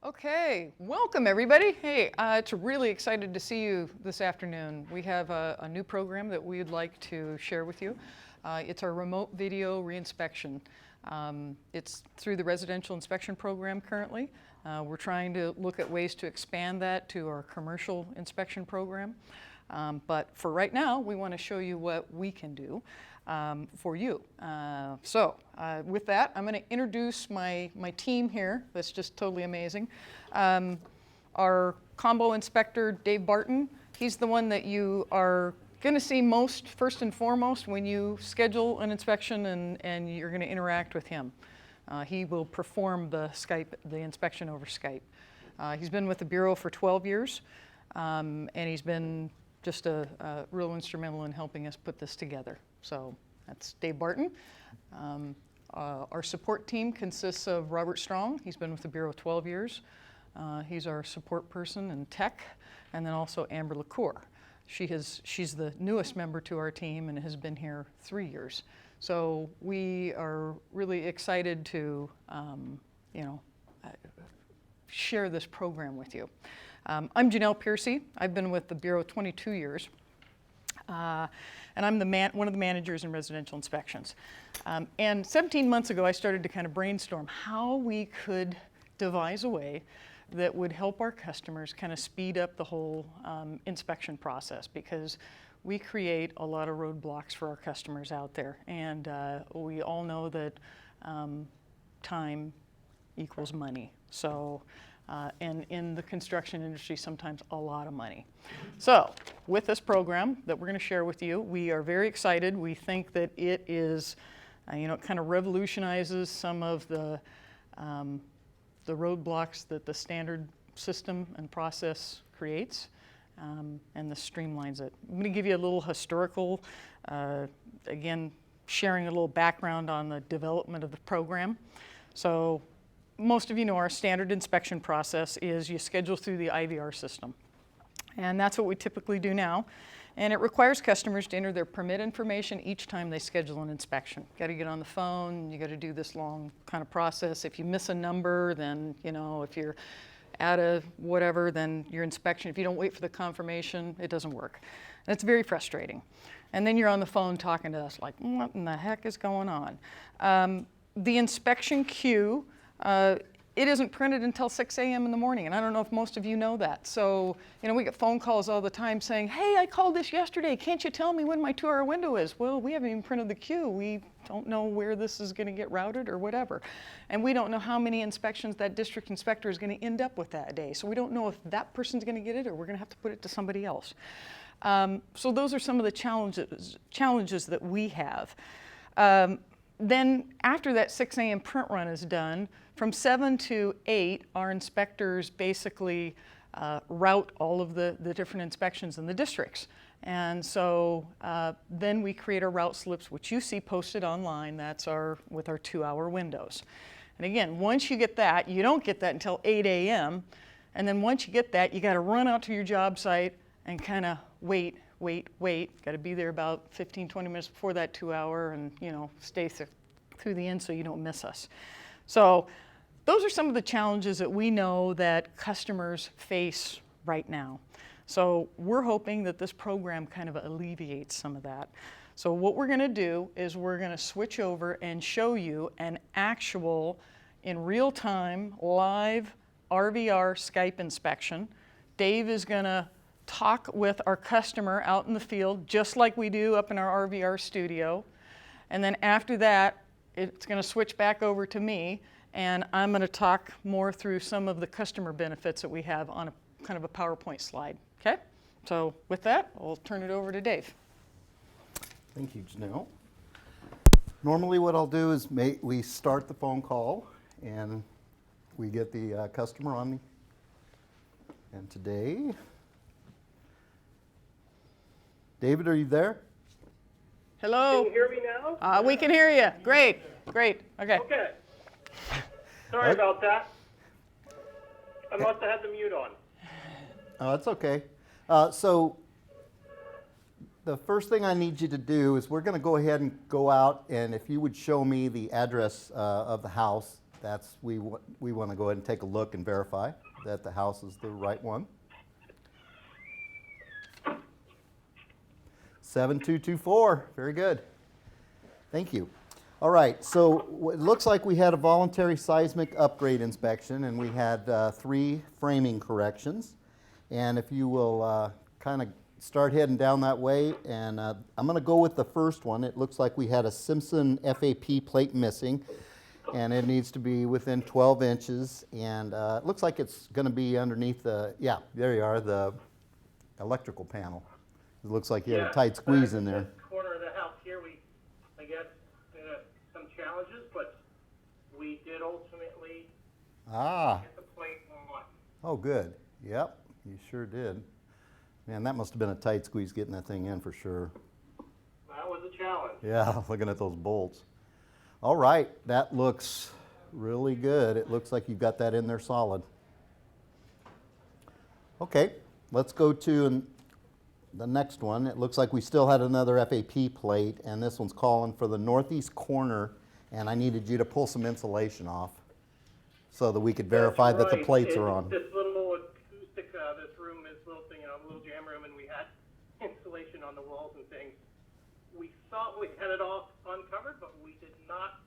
Okay, welcome everybody. Hey, it's really excited to see you this afternoon. We have a new program that we'd like to share with you. It's our remote video reinspection. It's through the residential inspection program currently. We're trying to look at ways to expand that to our commercial inspection program. But for right now, we want to show you what we can do for you. With that, I'm going to introduce my team here. That's just totally amazing. Our combo inspector, Dave Barton, he's the one that you are going to see most, first and foremost, when you schedule an inspection and you're going to interact with him. He will perform the inspection over Skype. He's been with the Bureau for 12 years, and he's been just a real instrumental in helping us put this together. So that's Dave Barton. Our support team consists of Robert Strong. He's been with the Bureau 12 years. He's our support person in tech, and then also Amber LaCour. She's the newest member to our team and has been here 3 years. So we are really excited to share this program with you. I'm Janelle Piercy. I've been with the Bureau 22 years. And I'm one of the managers in residential inspections. And 17 months ago, I started to kind of brainstorm how we could devise a way that would help our customers kind of speed up the whole inspection process, because we create a lot of roadblocks for our customers out there. And we all know that time equals money. So, and in the construction industry, sometimes a lot of money. So with this program that we're going to share with you, we are very excited. We think that it is, it kind of revolutionizes some of the roadblocks that the standard system and process creates, and this streamlines it. I'm going to give you a little historical, again, sharing a little background on the development of the program. So most of you know our standard inspection process is you schedule through the IVR system. And that's what we typically do now. And it requires customers to enter their permit information each time they schedule an inspection. You got to get on the phone, you got to do this long kind of process. If you miss a number, then, if you're out of whatever, then your inspection, if you don't wait for the confirmation, it doesn't work. And it's very frustrating. And then you're on the phone talking to us like, what in the heck is going on? The inspection queue, it isn't printed until 6 a.m. in the morning, and I don't know if most of you know that. So, we get phone calls all the time saying, hey, I called this yesterday. Can't you tell me when my 2-hour window is? Well, we haven't even printed the queue. We don't know where this is going to get routed or whatever. And we don't know how many inspections that district inspector is going to end up with that day. So we don't know if that person's going to get it or we're going to have to put it to somebody else. So those are some of the challenges that we have. Then after that 6 a.m. print run is done, from 7 to 8, our inspectors basically route all of the different inspections in the districts. And so then we create our route slips, which you see posted online. That's with our 2-hour windows. And again, once you get that, you don't get that until 8 a.m. And then once you get that, you got to run out to your job site and kind of wait. Got to be there about 15, 20 minutes before that 2-hour and, stay through the end so you don't miss us. So those are some of the challenges that we know that customers face right now. So we're hoping that this program kind of alleviates some of that. So what we're going to do is we're going to switch over and show you an actual, in real time, live RVR Skype inspection. Dave is going to talk with our customer out in the field, just like we do up in our RVR studio. And then after that, it's going to switch back over to me, and I'm going to talk more through some of the customer benefits that we have on a kind of a PowerPoint slide. Okay? So with that, I'll turn it over to Dave. Thank you, Janelle. Normally what I'll do is we start the phone call, and we get the customer on. And today, David, are you there? Hello. Can you hear me now? We can hear you. Great. Okay. Okay. Sorry about that. I must have had the mute on. Oh, that's okay. So the first thing I need you to do is we're going to go ahead and go out, and if you would show me the address of the house we want to go ahead and take a look and verify that the house is the right one. 7224, very good. Thank you. All right, so it looks like we had a voluntary seismic upgrade inspection, and we had 3 framing corrections. And if you will kind of start heading down that way, and I'm going to go with the first one. It looks like we had a Simpson FAP plate missing, and it needs to be within 12 inches. And it looks like it's going to be underneath the, yeah, there you are, the electrical panel. It looks like you had a tight squeeze in there. This corner of the house here, I guess, some challenges, but we did ultimately get the plate on. Oh, good. Yep, you sure did. Man, that must have been a tight squeeze getting that thing in for sure. That was a challenge. Yeah, looking at those bolts. All right, that looks really good. It looks like you've got that in there solid. Okay, let's go to the next one. It looks like we still had another FAP plate, and this one's calling for the northeast corner, and I needed you to pull some insulation off so that we could verify that the plates are on. This little acoustic, this room, this little thing, a little jam room, and we had insulation on the walls and things. We thought we had it all uncovered, but we did not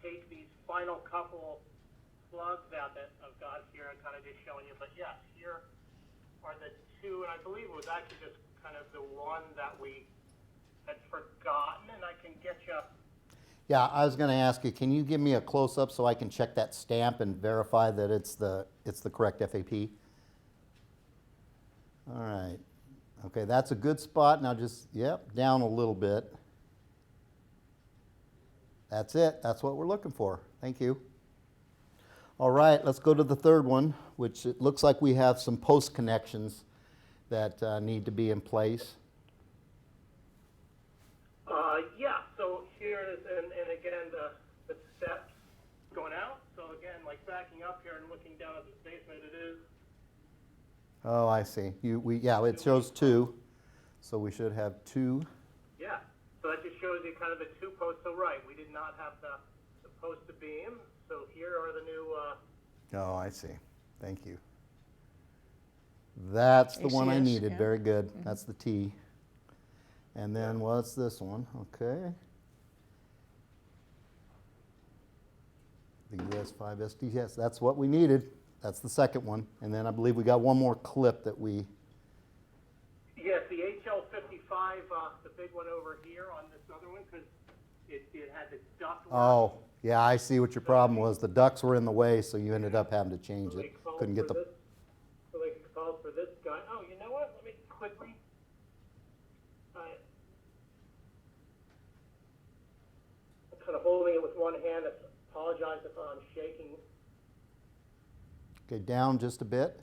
take these final couple plugs out that I've got here. I'm kind of just showing you, but yes, here are the 2, and I believe it was actually just kind of the one that we had forgotten, and I can get you. Yeah, I was going to ask you, can you give me a close-up so I can check that stamp and verify that it's the correct FAP? All right. Okay, that's a good spot. Now just, yep, down a little bit. That's it. That's what we're looking for. Thank you. All right, let's go to the third one, which it looks like we have some post connections that need to be in place. Yeah, so here it is, and again, the steps going out. So again, like backing up here and looking down at the basement, it is. Oh, I see. Yeah, it shows 2, so we should have 2. Yeah, so that just shows you kind of the 2 posts. So right, we did not have the post to beam. So here are the new. Oh, I see. Thank you. That's the one I ACS, needed. yeah. Very good. That's the T. And then what's this one? Okay. The US5 SDS. That's what we needed. That's the second one. And then I believe we got one more clip that we. Yes, the HL55, the big one over here on this other one, because it had the duct. Oh, yeah, I see what your problem was. The ducts were in the way, so you ended up having to change So it. they called Couldn't get for the. this- So they called for this guy. Oh, you know what? Let me quickly. I'm kind of holding it with one hand. I apologize if I'm shaking. Okay, down just a bit.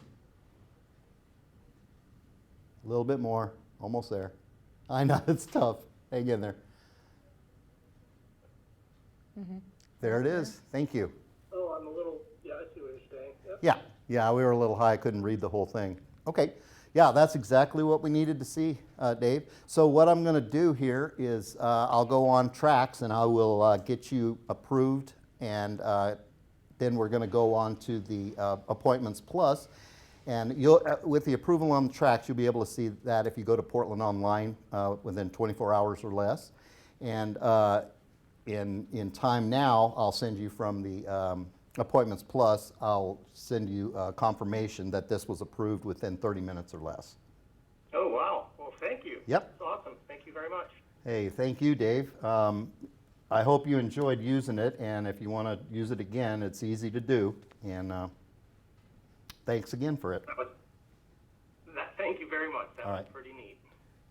A little bit more. Almost there. I know, it's tough. Hang in there. There it is. Thank you. Oh, I'm a little. Yeah, I see what you're saying. Yep. Yeah, we were a little high. I couldn't read the whole thing. Okay. Yeah, that's exactly what we needed to see, Dave. So what I'm going to do here is I'll go on tracks and I will get you approved, and then we're going to go on to the Appointments Plus. And you'll, with the approval on the tracks, you'll be able to see that if you go to Portland Online within 24 hours or less. And in time now, I'll send you from the Appointments Plus, I'll send you confirmation that this was approved within 30 minutes or less. Oh, wow. Well, thank you. Yep. That's awesome. Thank you very much. Hey, thank you, Dave. I hope you enjoyed using it, and if you want to use it again, it's easy to do. And thanks again for it. Thank you very much. That All was right. pretty neat.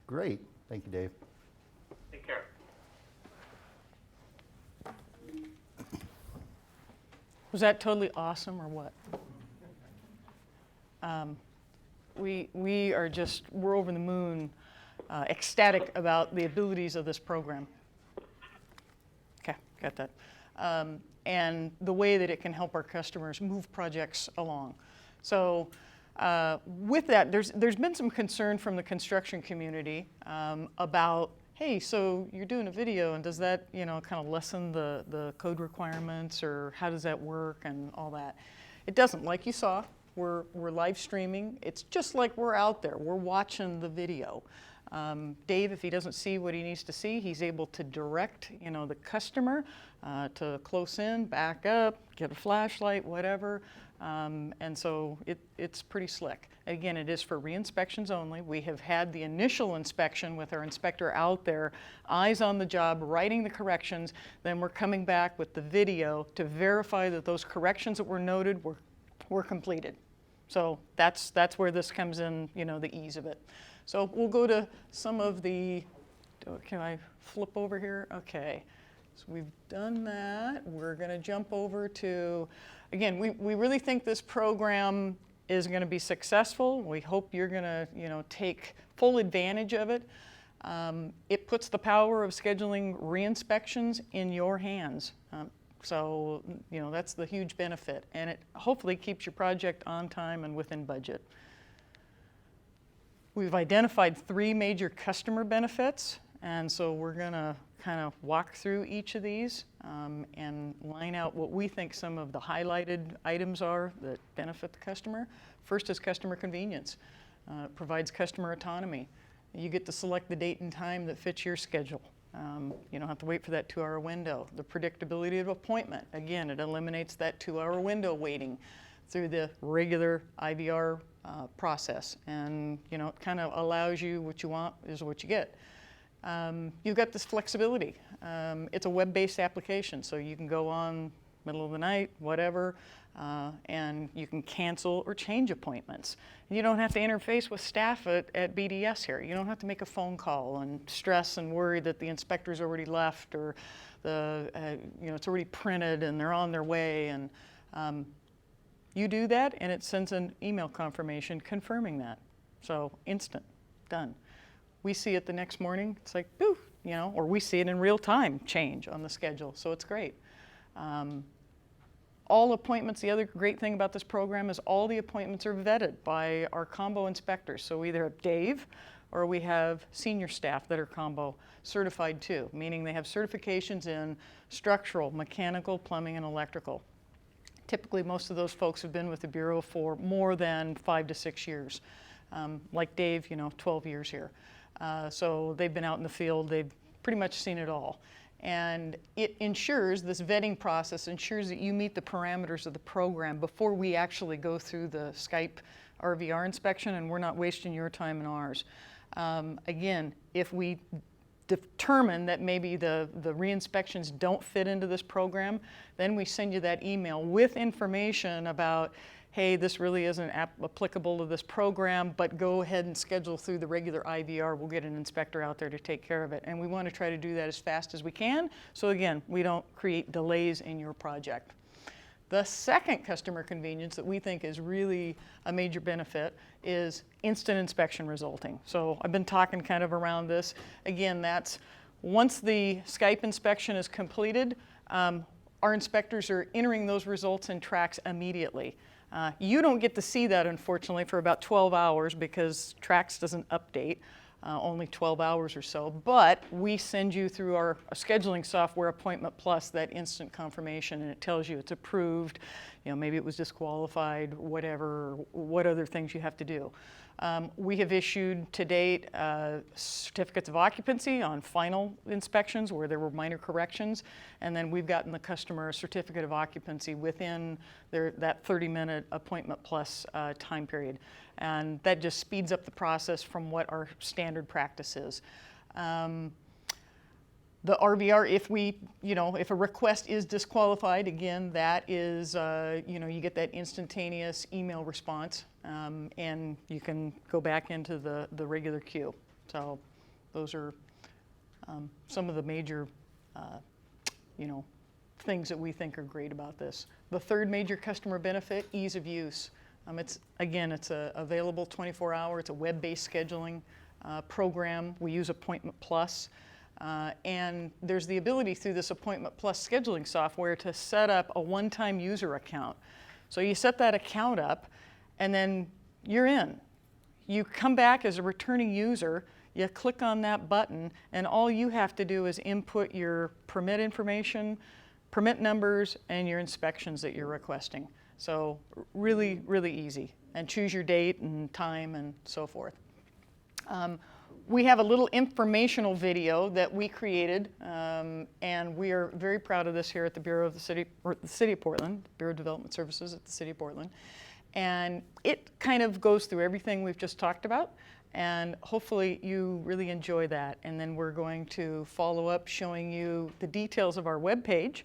Great. Thank you, Dave. Take care. Was that totally awesome or what? We're over the moon, ecstatic about the abilities of this program. Okay, got that. And the way that it can help our customers move projects along. So with that, there's been some concern from the construction community about, hey, so you're doing a video, and does that, you know, kind of lessen the code requirements, or how does that work and all that? It doesn't. Like you saw, we're live streaming. It's just like we're out there. We're watching the video. Dave, if he doesn't see what he needs to see, he's able to direct, you know, the customer to close in, back up, get a flashlight, whatever. And so it's pretty slick. Again, it is for re-inspections only. We have had the initial inspection with our inspector out there, eyes on the job, writing the corrections. Then we're coming back with the video to verify that those corrections that were noted were completed. So that's where this comes in, you know, the ease of it. So we'll go to some of the, can I flip over here? Okay, so we've done that. We're gonna jump over to, again, we really think this program is gonna be successful. We hope you're gonna, you know, take full advantage of it. It puts the power of scheduling re-inspections in your hands. So, you know, that's the huge benefit. And it hopefully keeps your project on time and within budget. We've identified 3 major customer benefits, and so we're going to kind of walk through each of these and line out what we think some of the highlighted items are that benefit the customer. First is customer convenience. It provides customer autonomy. You get to select the date and time that fits your schedule. You don't have to wait for that 2-hour window. The predictability of appointment. Again, it eliminates that 2-hour window waiting through the regular IVR process, and you know, it kind of allows you what you want is what you get. You've got this flexibility. It's a web-based application, so you can go on middle of the night, whatever, and you can cancel or change appointments. And you don't have to interface with staff at BDS here. You don't have to make a phone call and stress and worry that the inspector's already left, or the you know, it's already printed and they're on their way. And you do that, and it sends an email confirmation confirming that. So instant, done. We see it the next morning. It's like, poof, you know, or we see it in real time change on the schedule. So it's great. All appointments, the other great thing about this program is all the appointments are vetted by our combo inspectors. So we either have Dave or we have senior staff that are combo certified too, meaning they have certifications in structural, mechanical, plumbing, and electrical. Typically, most of those folks have been with the Bureau for more than 5 to 6 years. Like Dave, you know, 12 years here. So they've been out in the field, they've pretty much seen it all. And it ensures, this vetting process ensures that you meet the parameters of the program before we actually go through the Skype RVR inspection, and we're not wasting your time and ours. Again, if we determine that maybe the re-inspections don't fit into this program, then we send you that email with information about, hey, this really isn't applicable to this program, but go ahead and schedule through the regular IVR. We'll get an inspector out there to take care of it. And we want to try to do that as fast as we can, so again, we don't create delays in your project. The second customer convenience that we think is really a major benefit is instant inspection resulting. So I've been talking kind of around this. Again, that's once the Skype inspection is completed, our inspectors are entering those results in Trax immediately. You don't get to see that, unfortunately, for about 12 hours because Trax doesn't update, only 12 hours or so. But we send you through our scheduling software, Appointment Plus, that instant confirmation, and it tells you it's approved. You know, maybe it was disqualified, whatever, what other things you have to do. We have issued to date certificates of occupancy on final inspections where there were minor corrections, and then we've gotten the customer a certificate of occupancy within that 30-minute Appointment Plus time period. And that just speeds up the process from what our standard practice is. The RVR, if a request is disqualified, again, that is, you get that instantaneous email response, and you can go back into the regular queue. So those are some of the major, things that we think are great about this. The third major customer benefit, ease of use. It's available 24-hour. It's a web-based scheduling program. We use Appointment Plus. And there's the ability through this Appointment Plus scheduling software to set up a one-time user account. So you set that account up, and then you're in. You come back as a returning user. you click on that button, and all you have to do is input your permit information, permit numbers, and your inspections that you're requesting. So really, really easy. And choose your date and time and so forth. We have a little informational video that we created, and we are very proud of this here at the Bureau of the City, or the City of Portland, Bureau of Development Services at the City of Portland. And it kind of goes through everything we've just talked about, and hopefully you really enjoy that. And then we're going to follow up showing you the details of our webpage,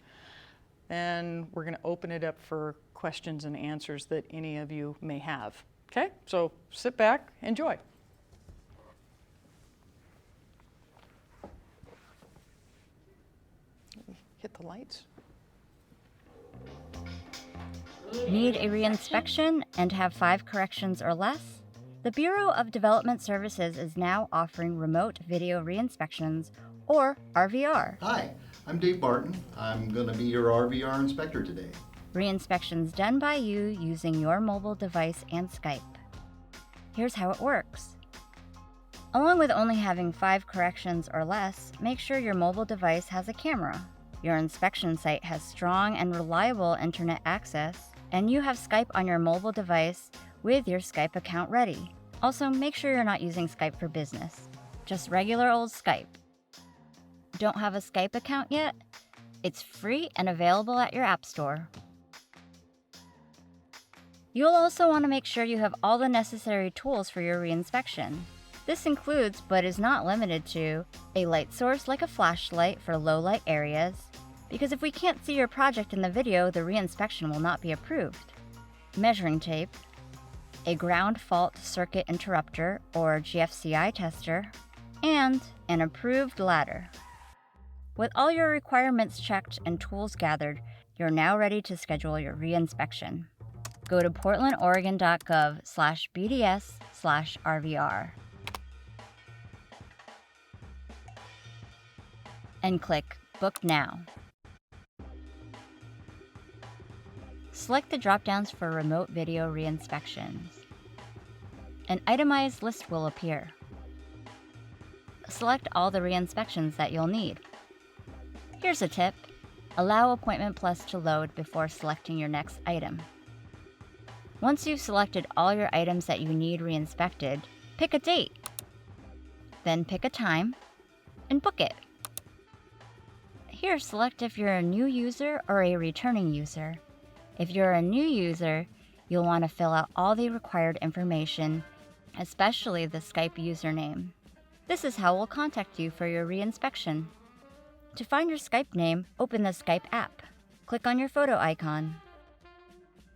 and we're going to open it up for questions and answers that any of you may have. Okay, so sit back, enjoy. Hit the lights. Need a reinspection and have 5 corrections or less? The Bureau of Development Services is now offering remote video reinspections, or RVR. Hi, I'm Dave Barton. I'm going to be your RVR inspector today. Reinspections done by you using your mobile device and Skype. Here's how it works. Along with only having 5 corrections or less, make sure your mobile device has a camera. Your inspection site has strong and reliable internet access, and you have Skype on your mobile device with your Skype account ready. Also, make sure you're not using Skype for business, just regular old Skype. Don't have a Skype account yet? It's free and available at your app store. You'll also want to make sure you have all the necessary tools for your reinspection. This includes, but is not limited to, a light source like a flashlight for low light areas, because if we can't see your project in the video, the reinspection will not be approved. Measuring tape, a ground fault circuit interrupter or GFCI tester, and an approved ladder. With all your requirements checked and tools gathered, you're now ready to schedule your reinspection. Go to portlandoregon.gov/BDS/RVR and click Book Now. Select the drop-downs for remote video reinspections. An itemized list will appear. Select all the reinspections that you'll need. Here's a tip. Allow Appointment Plus to load before selecting your next item. Once you've selected all your items that you need reinspected, pick a date. Then pick a time and book it. Here, select if you're a new user or a returning user. If you're a new user, you'll want to fill out all the required information, especially the Skype username. This is how we'll contact you for your reinspection. To find your Skype name, open the Skype app. Click on your photo icon.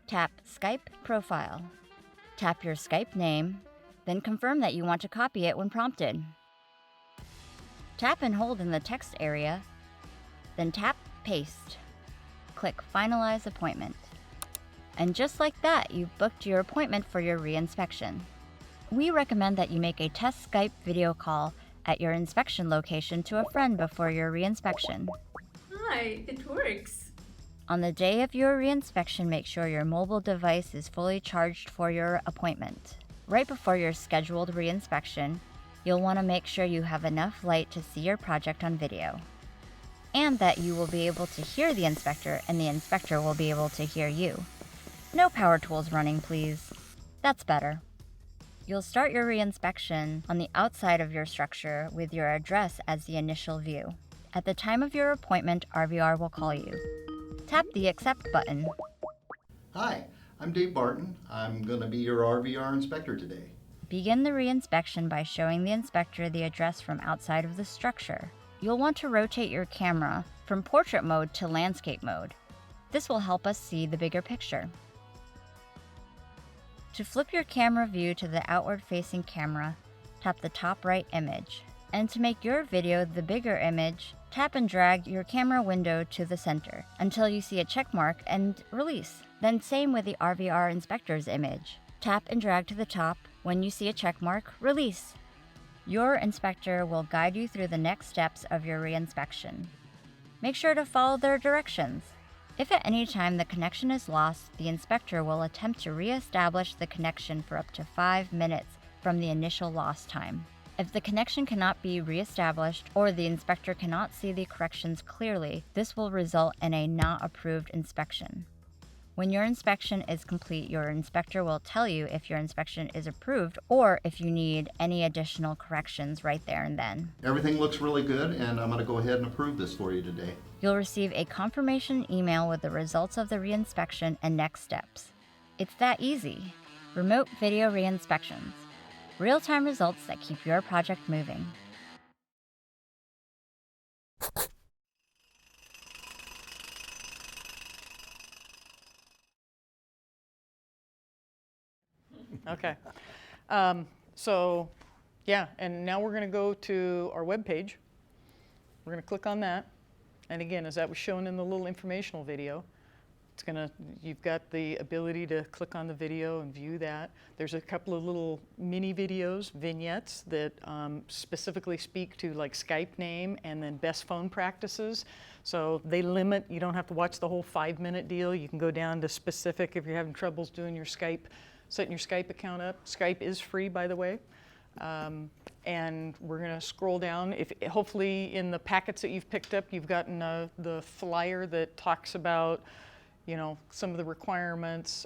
Tap Skype Profile. Tap your Skype name, then confirm that you want to copy it when prompted. Tap and hold in the text area, then tap Paste. Click Finalize Appointment. And just like that, you've booked your appointment for your reinspection. We recommend that you make a test Skype video call at your inspection location to a friend before your reinspection. Hi, it works. On the day of your reinspection, make sure your mobile device is fully charged for your appointment. Right before your scheduled reinspection, you'll want to make sure you have enough light to see your project on video, and that you will be able to hear the inspector and the inspector will be able to hear you. No power tools running, please. That's better. You'll start your reinspection on the outside of your structure with your address as the initial view. At the time of your appointment, RVR will call you. Tap the Accept button. Hi, I'm Dave Barton. I'm going to be your RVR inspector today. Begin the reinspection by showing the inspector the address from outside of the structure. You'll want to rotate your camera from portrait mode to landscape mode. This will help us see the bigger picture. To flip your camera view to the outward-facing camera, tap the top right image. And to make your video the bigger image, tap and drag your camera window to the center until you see a check mark and release. Then same with the RVR inspector's image. Tap and drag to the top. When you see a check mark, release. Your inspector will guide you through the next steps of your reinspection. Make sure to follow their directions. If at any time the connection is lost, the inspector will attempt to re-establish the connection for up to 5 minutes from the initial lost time. If the connection cannot be reestablished or the inspector cannot see the corrections clearly, this will result in a not approved inspection. When your inspection is complete, your inspector will tell you if your inspection is approved or if you need any additional corrections right there and then. Everything looks really good, and I'm going to go ahead and approve this for you today. You'll receive a confirmation email with the results of the reinspection and next steps. It's that easy. Remote video reinspections. Real-time results that keep your project moving. Okay. So, yeah, and now we're going to go to our web page. We're going to click on that. And again, as that was shown in the little informational video, you've got the ability to click on the video and view that. There's a couple of little mini videos, vignettes, that specifically speak to like Skype name and then best phone practices. So they limit, you don't have to watch the whole 5-minute deal. You can go down to specific if you're having troubles doing your Skype, setting your Skype account up. Skype is free, by the way. And we're going to scroll down. Hopefully in the packets that you've picked up, you've gotten the flyer that talks about some of the requirements,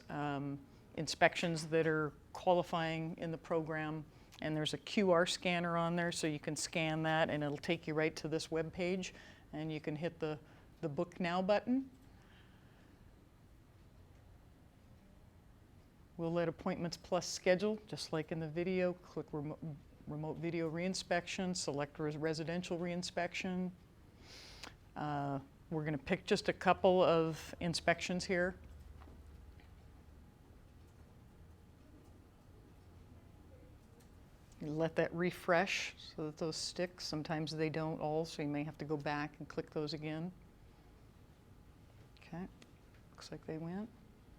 inspections that are qualifying in the program, and there's a QR scanner on there, so you can scan that, and it'll take you right to this web page, and you can hit the Book Now button. We'll let Appointments Plus schedule, just like in the video. Click Remote Video Reinspection, select Residential Reinspection. We're going to pick just a couple of inspections here. You let that refresh so that those stick. Sometimes they don't all, so you may have to go back and click those again. Okay, looks like they went.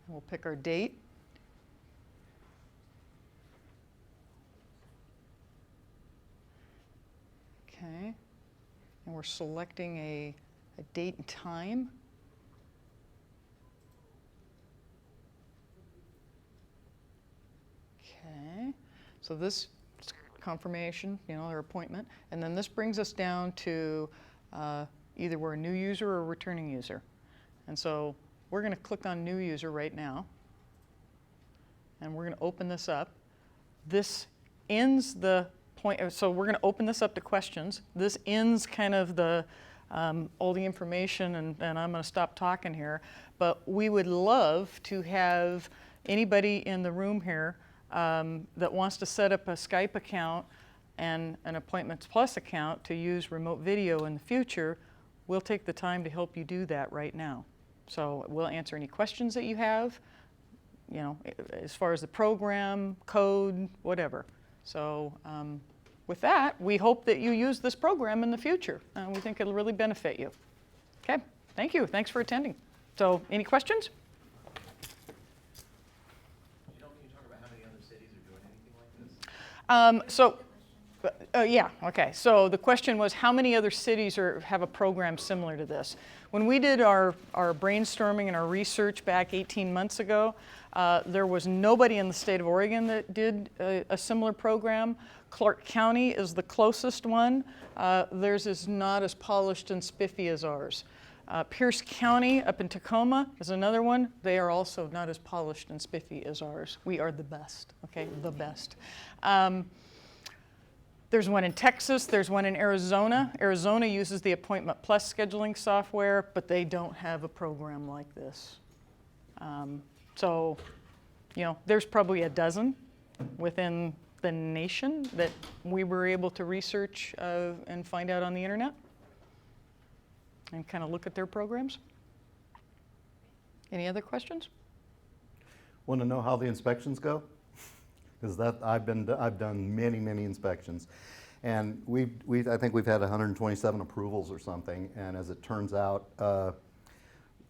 We'll pick our date. Okay, and we're selecting a date and time. Okay, so this is confirmation, their appointment. And then this brings us down to either we're a new user or a returning user. And so we're going to click on New User right now. And we're going to open this up. This ends the point, so we're going to open this up to questions. This ends kind of all the information, and I'm going to stop talking here. But we would love to have anybody in the room here that wants to set up a Skype account and an Appointments Plus account to use remote video in the future. We'll take the time to help you do that right now. So we'll answer any questions that you have, as far as the program, code, whatever. So with that, we hope that you use this program in the future. We think it'll really benefit you. Okay, thank you. Thanks for attending. So any questions? Can you talk about how many other cities are doing anything like this? Yeah, okay. So the question was, how many other cities have a program similar to this? When we did our brainstorming and our research back 18 months ago, there was nobody in the state of Oregon that did a similar program. Clark County is the closest one. Theirs is not as polished and spiffy as ours. Pierce County up in Tacoma is another one. They are also not as polished and spiffy as ours. We are the best, okay, the best. There's one in Texas, there's one in Arizona. Arizona uses the Appointment Plus scheduling software, but they don't have a program like this. So, there's probably a dozen within the nation that we were able to research and find out on the internet and kind of look at their programs. Any other questions? Want to know how the inspections go? Because I've done many inspections, and I think we've had 127 approvals or something. And as it turns out,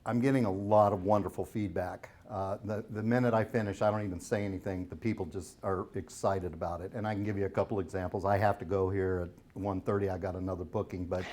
I'm getting a lot of wonderful feedback. The minute I finish, I don't even say anything. The people just are excited about it. And I can give you a couple examples. I have to go here at 1:30. I got another booking, but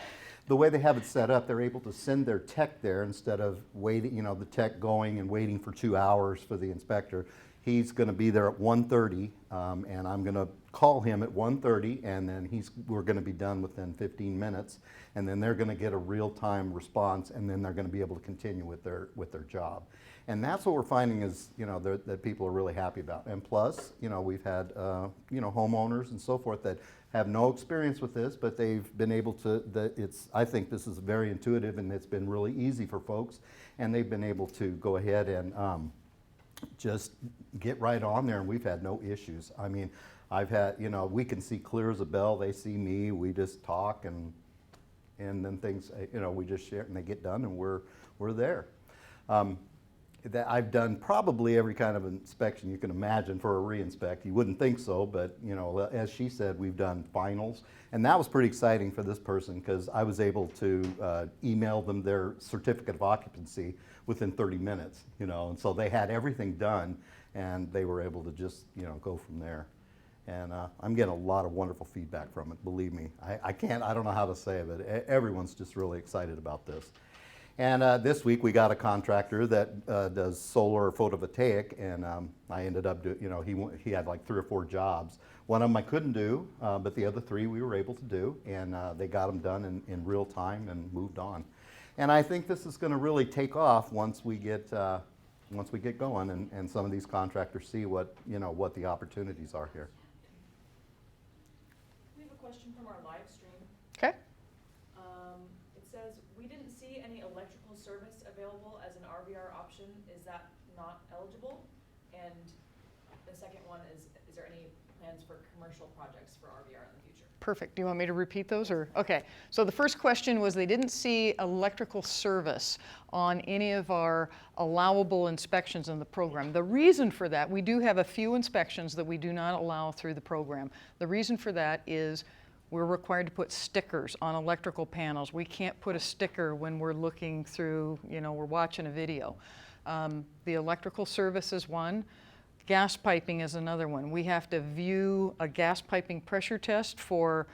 the way they have it set up, they're able to send their tech there instead of waiting, the tech going and waiting for 2 hours for the inspector. He's going to be there at 1:30, and I'm going to call him at 1:30, and then we're going to be done within 15 minutes, and then they're going to get a real-time response, and then they're going to be able to continue with their job. And that's what we're finding is, that people are really happy about. And plus, we've had, homeowners and so forth that have no experience with this, but they've been able to, I think this is very intuitive, and it's been really easy for folks, and they've been able to go ahead and just get right on there, and we've had no issues. I mean, I've had, we can see clear as a bell, they see me, we just talk, and then things, we just share, and they get done, and we're there. That I've done probably every kind of inspection you can imagine for a re-inspect. You wouldn't think so, but as she said, we've done finals, and that was pretty exciting for this person because I was able to email them their certificate of occupancy within 30 minutes, and so they had everything done, and they were able to just go from there. And I'm getting a lot of wonderful feedback from it. Believe me, I don't know how to say it, but everyone's just really excited about this. And this week we got a contractor that does solar photovoltaic, and I ended up he had like 3 or 4 jobs. One of them I couldn't do, but the other 3 we were able to do, and they got them done in real time and moved on. And I think this is going to really take off once we get going, and some of these contractors see what the opportunities are here. We have a question from our live stream. Okay. It says, we didn't see any electrical service available as an RVR option. Is that not eligible? And the second one is there any plans for commercial projects for RVR in the future? Perfect. Do you want me to repeat those, or? Okay. So the first question was they didn't see electrical service on any of our allowable inspections in the program. The reason for that, we do have a few inspections that we do not allow through the program. The reason for that is we're required to put stickers on electrical panels. We can't put a sticker when we're looking through, we're watching a video. The electrical service is one. Gas piping is another one. We have to view a gas piping pressure test for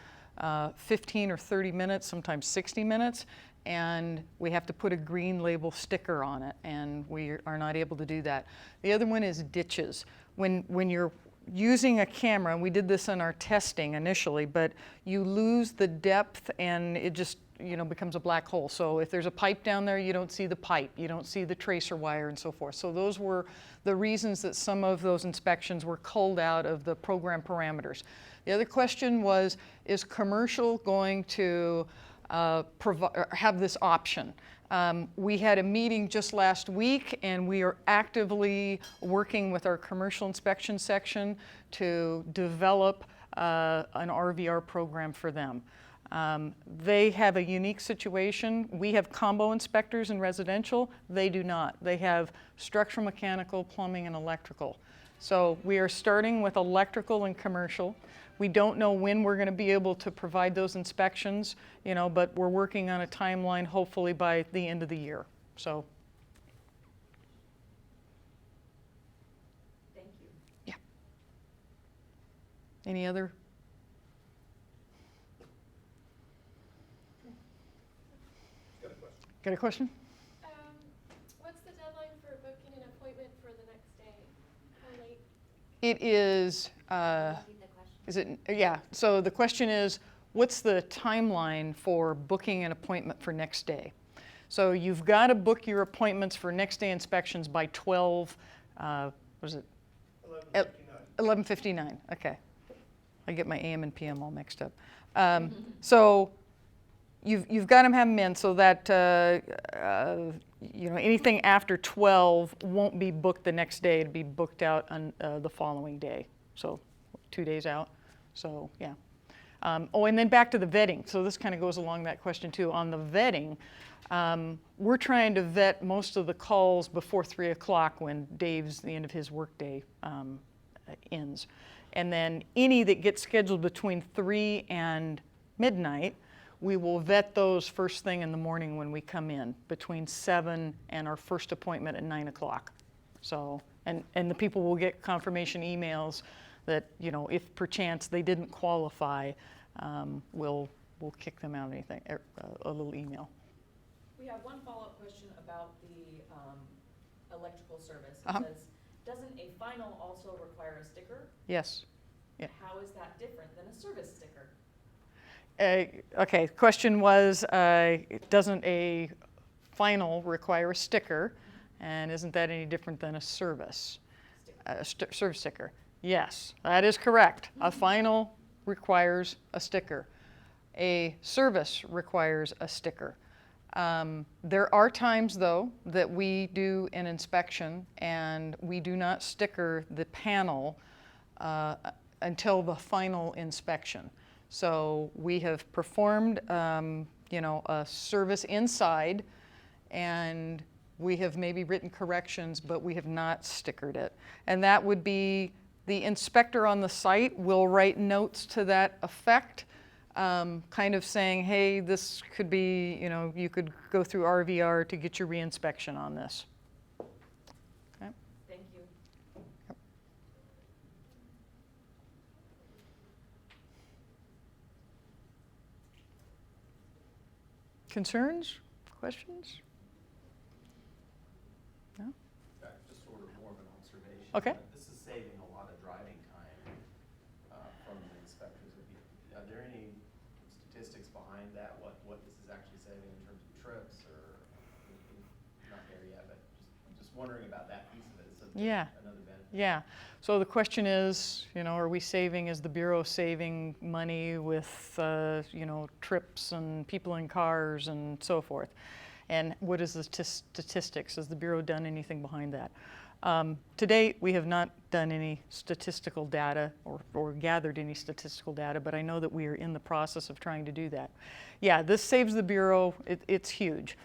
15 or 30 minutes, sometimes 60 minutes, and we have to put a green label sticker on it, and we are not able to do that. The other one is ditches. When you're using a camera, and we did this in our testing initially, but you lose the depth and it just becomes a black hole. So if there's a pipe down there, you don't see the pipe, you don't see the tracer wire and so forth. So those were the reasons that some of those inspections were culled out of the program parameters. The other question was, is commercial going to have this option? We had a meeting just last week, and we are actively working with our commercial inspection section to develop an RVR program for them. They have a unique situation. We have combo inspectors in residential. They do not. They have structural, mechanical, plumbing, and electrical. So we are starting with electrical and commercial. We don't know when we're going to be able to provide those inspections, but we're working on a timeline, hopefully by the end of the year. So. Thank you. Yeah. Any other? Got a question? What's the deadline for booking an appointment for the next day? How late? It is. Yeah, so the question is, what's the timeline for booking an appointment for next day? So you've got to book your appointments for next day inspections by 12, what is it? 11:59, okay. I get my AM and PM all mixed up. So you've got to have them in so that anything after 12 won't be booked the next day. It'll be booked out on the following day, so 2 days out. So yeah. And then back to the vetting. So this kind of goes along that question too. On the vetting, we're trying to vet most of the calls before 3 o'clock when the end of his workday ends. And then any that get scheduled between 3 and midnight, we will vet those first thing in the morning when we come in, between 7 and our first appointment at 9 o'clock. So, and the people will get confirmation emails that, if perchance they didn't qualify, we'll kick them out anything, a little email. We have one follow-up question about the electrical service. It Uh-huh. says, doesn't a final also require a sticker? Yes. Yeah. How is that different than a service sticker? Okay, question was, doesn't a final require a sticker? And isn't that any different than a service? Service sticker. Yes, that is correct. A final requires a sticker. A service requires a sticker. There are times, though, that we do an inspection and we do not sticker the panel until the final inspection. So we have performed, a service inside, and we have maybe written corrections, but we have not stickered it. And that would be the inspector on the site will write notes to that effect, kind of saying, hey, this could be, you could go through RVR to get your reinspection on this. Okay. Thank you. Concerns? Questions? No? Just sort of more of an observation. Okay. This is saving a lot of driving time from the inspectors. Are there any statistics behind that? What this is actually saving in terms of trips, or not there yet, but just wondering about that piece of it. So Yeah. Another benefit. Yeah. So the question is, are we saving, is the Bureau saving money with, trips and people in cars and so forth? And what is the statistics? Has the Bureau done anything behind that? To date, we have not done any statistical data or gathered any statistical data, but I know that we are in the process of trying to do that. Yeah, this saves the Bureau. It's huge.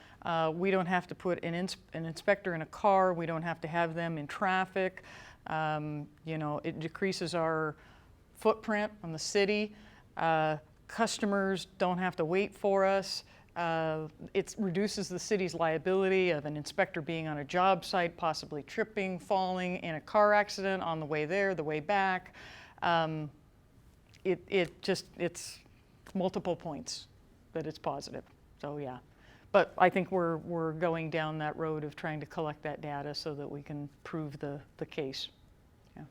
We don't have to put an inspector in a car. We don't have to have them in traffic. It decreases our footprint on the city. Customers don't have to wait for us. It reduces the city's liability of an inspector being on a job site, possibly tripping, falling in a car accident on the way there, the way back. It's multiple points that it's positive. So yeah. But I think we're going down that road of trying to collect that data so that we can prove the case. Yeah.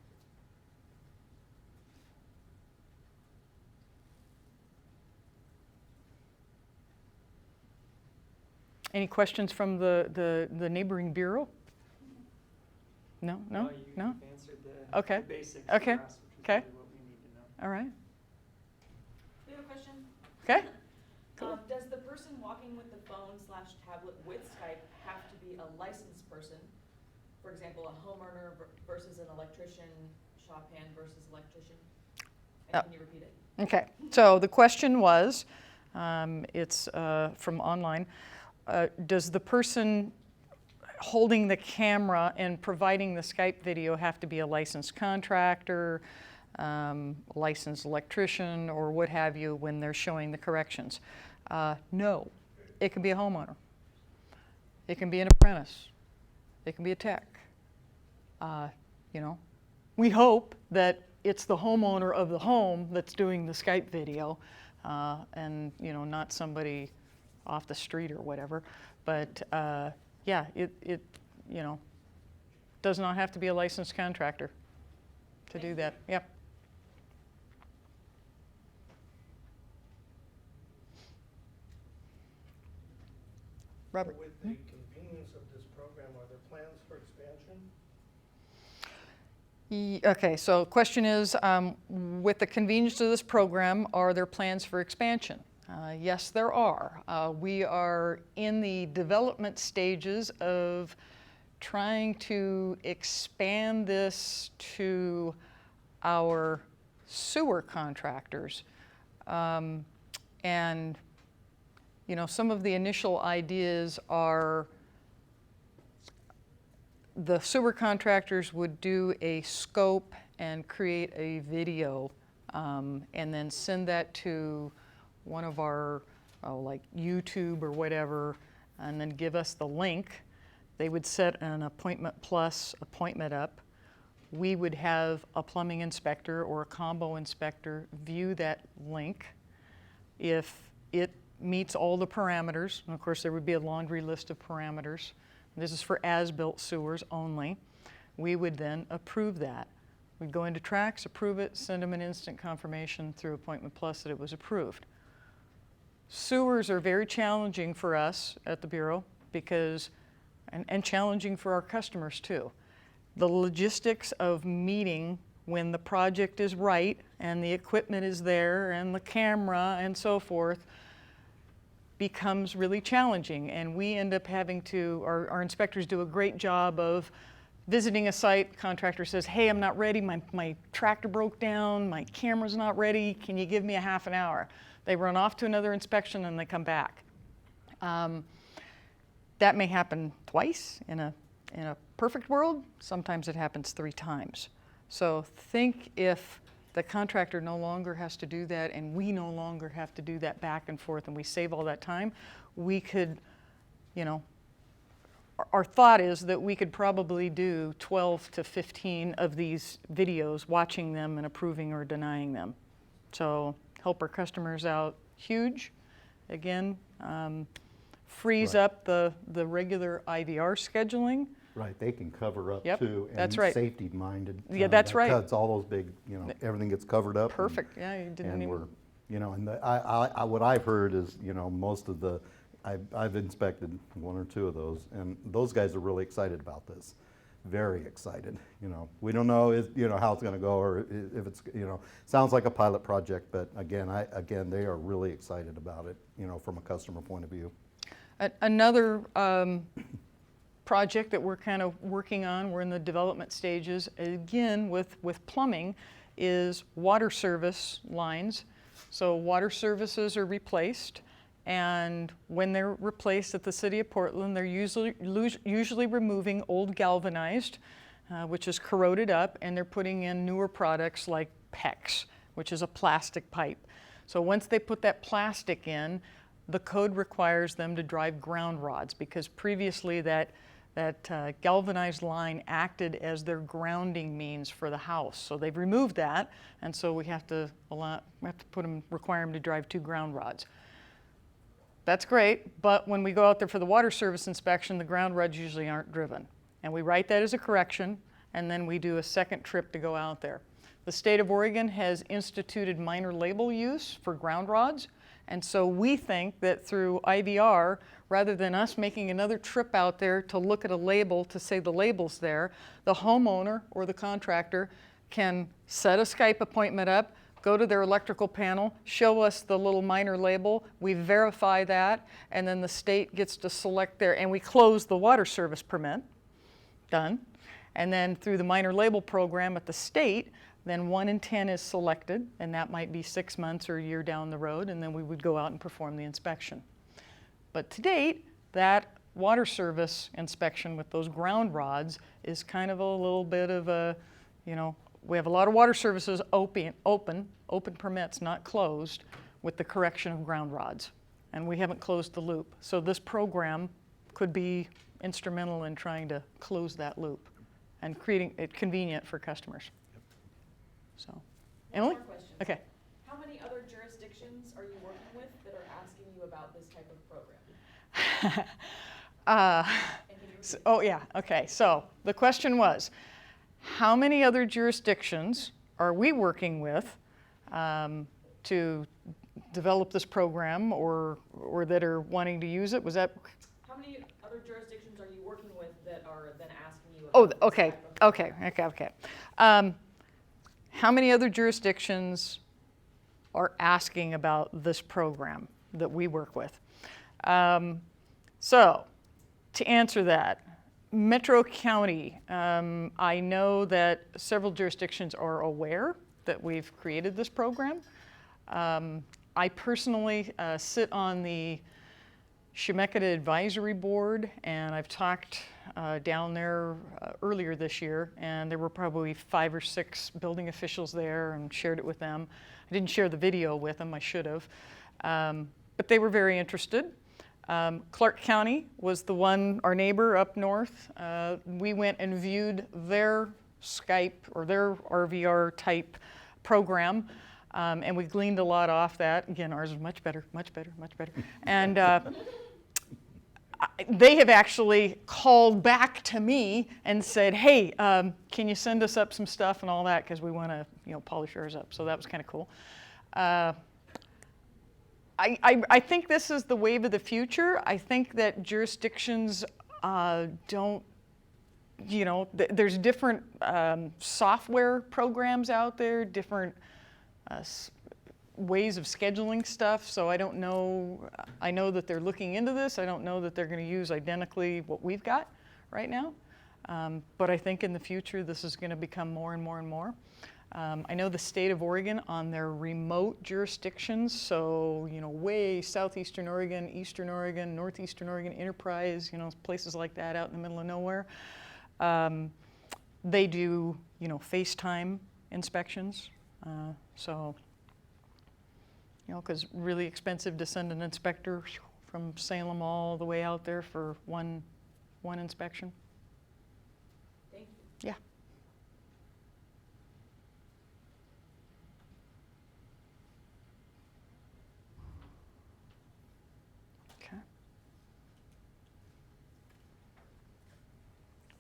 Any questions from the neighboring bureau? No? You've answered the Okay. basics Okay. for us, which is Okay. really what we need to know. All right. We have a question. Okay. Cool. Does the person walking with the phone/tablet with Skype have to be a licensed person? For example, a homeowner versus an electrician, shop hand versus electrician? And can you repeat it? Okay. So the question was, it's from online, does the person holding the camera and providing the Skype video have to be a licensed contractor, licensed electrician, or what have you when they're showing the corrections? No. It can be a homeowner. It can be an apprentice. It can be a tech. We hope that it's the homeowner of the home that's doing the Skype video, and not somebody off the street or whatever. But yeah, it does not have to be a licensed contractor to do that. Yep. Robert. With the convenience of this program, are there plans for expansion? Okay, so the question is, with the convenience of this program, are there plans for expansion? Yes, there are. We are in the development stages of trying to expand this to our sewer contractors. And some of the initial ideas are the sewer contractors would do a scope and create a video, and then send that to one of our, like YouTube or whatever, and then give us the link. They would set an Appointment Plus appointment up. We would have a plumbing inspector or a combo inspector view that link. If it meets all the parameters, and of course there would be a laundry list of parameters. This is for as-built sewers only. we would then approve that. We'd go into tracks, approve it, send them an instant confirmation through Appointment Plus that it was approved. Sewers are very challenging for us at the Bureau because, and challenging for our customers too. The logistics of meeting when the project is right and the equipment is there and the camera and so forth becomes really challenging, and we end up having to, our inspectors do a great job of visiting a site. Contractor says, hey, I'm not ready, my tractor broke down, my camera's not ready, can you give me a half an hour? They run off to another inspection and they come back. That may happen twice in a perfect world. Sometimes it happens 3 times. So think if the contractor no longer has to do that and we no longer have to do that back and forth and we save all that time, we could, you know, our thought is that we could probably do 12 to 15 of these videos, watching them and approving or denying them. So help our customers out huge. Again, frees up the regular IVR scheduling. Right, they can cover up Yep, too. And that's right. safety minded. Yeah, that's right. Cuts all those big, you know, everything gets covered up. Perfect, yeah, you didn't And even. we're, you know, and what I've heard is, you know, most of the, I've inspected 1 or 2 of those, and those guys are really excited about this. Very excited, you know. We don't know, you know, how it's going to go, or if it's, you know, sounds like a pilot project, but again, they are really excited about it, you know, from a customer point of view. Another project that we're kind of working on, we're in the development stages, again with plumbing, is water service lines. So water services are replaced, and when they're replaced at the City of Portland, they're usually removing old galvanized, which is corroded up, and they're putting in newer products like PEX, which is a plastic pipe. So once they put that plastic in, the code requires them to drive ground rods, because previously that galvanized line acted as their grounding means for the house. So they've removed that, and so we have to require them to drive 2 ground rods. That's great, but when we go out there for the water service inspection, the ground rods usually aren't driven. And we write that as a correction, and then we do a second trip to go out there. The state of Oregon has instituted minor label use for ground rods, and so we think that through IVR, rather than us making another trip out there to look at a label to say the label's there, the homeowner or the contractor can set a Skype appointment up, go to their electrical panel, show us the little minor label, we verify that, and then the state gets to select their, and we close the water service permit, done. And then through the minor label program at the state, then 1 in 10 is selected, and that might be 6 months or a year down the road, and then we would go out and perform the inspection. But to date, that water service inspection with those ground rods is kind of a little bit of a, you know, we have a lot of water services open permits, not closed, with the correction of ground rods. And we haven't closed the loop. So this program could be instrumental in trying to close that loop and creating it convenient for customers. So, Emily? One more question. Okay. How many other jurisdictions are you working with that are asking you about this type of program? Oh yeah, okay. So the question was, how many other jurisdictions are we working with to develop this program, or that are wanting to use it? Was that? How many other jurisdictions are you working with that are then asking you Oh, about this okay, type of okay. How many other jurisdictions are asking about this program that we work with? So, to answer that, Metro County, I know that several jurisdictions are aware that we've created this program. I personally sit on the Chemeketa Advisory Board, and I've talked down there earlier this year, and there were probably 5 or 6 building officials there, and shared it with them. I didn't share the video with them, I should have, but they were very interested. Clark County was the one, our neighbor up north. We went and viewed their Skype or their RVR type program, and we gleaned a lot off that. Again, ours is much better. And they have actually called back to me and said, hey, can you send us up some stuff and all that, because we want to, polish ours up. So that was kind of cool. I think this is the wave of the future. I think that jurisdictions don't, there's different software programs out there, different ways of scheduling stuff, so I don't know. I know that they're looking into this. I don't know that they're going to use identically what we've got right now, but I think in the future this is going to become more and more and more. I know the state of Oregon on their remote jurisdictions, so way southeastern Oregon, eastern Oregon, northeastern Oregon, Enterprise, places like that out in the middle of nowhere. They do FaceTime inspections, so because really expensive to send an inspector from Salem all the way out there for one inspection. Thank you. Yeah.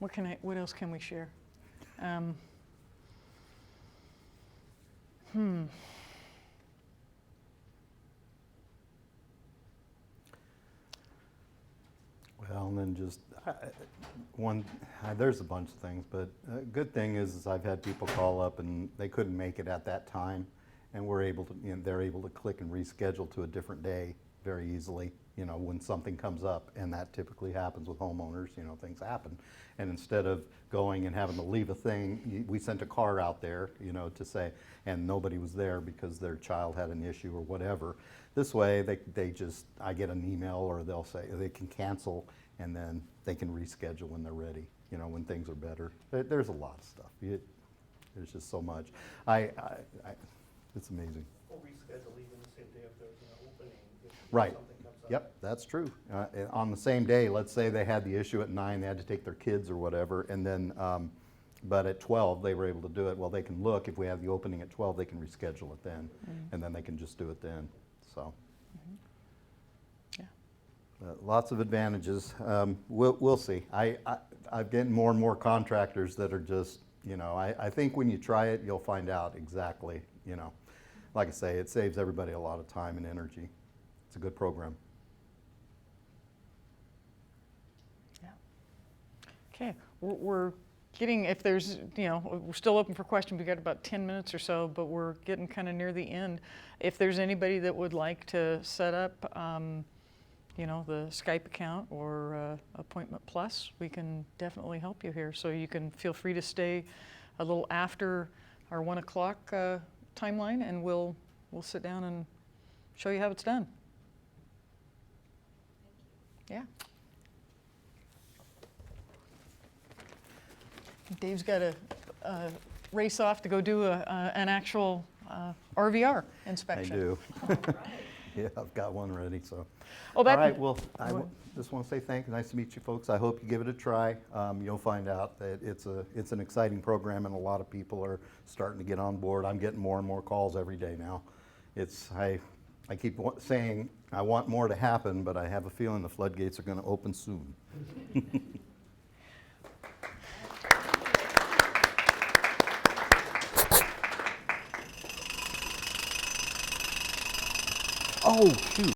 Okay. What else can we share? Well, and then just there's a bunch of things, but a good thing is I've had people call up and they couldn't make it at that time, and we're able to, they're able to click and reschedule to a different day very easily, when something comes up, and that typically happens with homeowners, things happen. And instead of going and having to leave a thing, we sent a car out there, to say, and nobody was there because their child had an issue or whatever. This way, I get an email, or they'll say they can cancel, and then they can reschedule when they're ready, when things are better. There's a lot of stuff. There's just so much. It's amazing. Or reschedule even the same day if there's an opening, if Right. something comes up. Yep, that's true. On the same day, let's say they had the issue at 9, they had to take their kids or whatever, and then, but at 12, they were able to do it. Well, they can look, if we have the opening at 12, they can reschedule it then, and then they can just do it then, so. Yeah. Lots of advantages. We'll see. I'm getting more and more contractors that are just, I think when you try it, you'll find out exactly, Like I say, it saves everybody a lot of time and energy. It's a good program. Yeah. Okay, we're getting, if there's, we're still open for questions. We've got about 10 minutes or so, but we're getting kind of near the end. If there's anybody that would like to set up, the Skype account or Appointment Plus, we can definitely help you here. So you can feel free to stay a little after our 1 o'clock timeline, and we'll sit down and show you how it's done. Yeah. Dave's got to race off to go do an actual RVR inspection. I do. Yeah, I've got one ready, so. Oh, All right, well, just want to say thank you. Nice to meet you folks. I hope you give it a try. You'll find out that it's an exciting program, and a lot of people are starting to get on board. I'm getting more and more calls every day now. I keep saying I want more to happen, but I have a feeling the floodgates are going to open soon. Oh, shoot.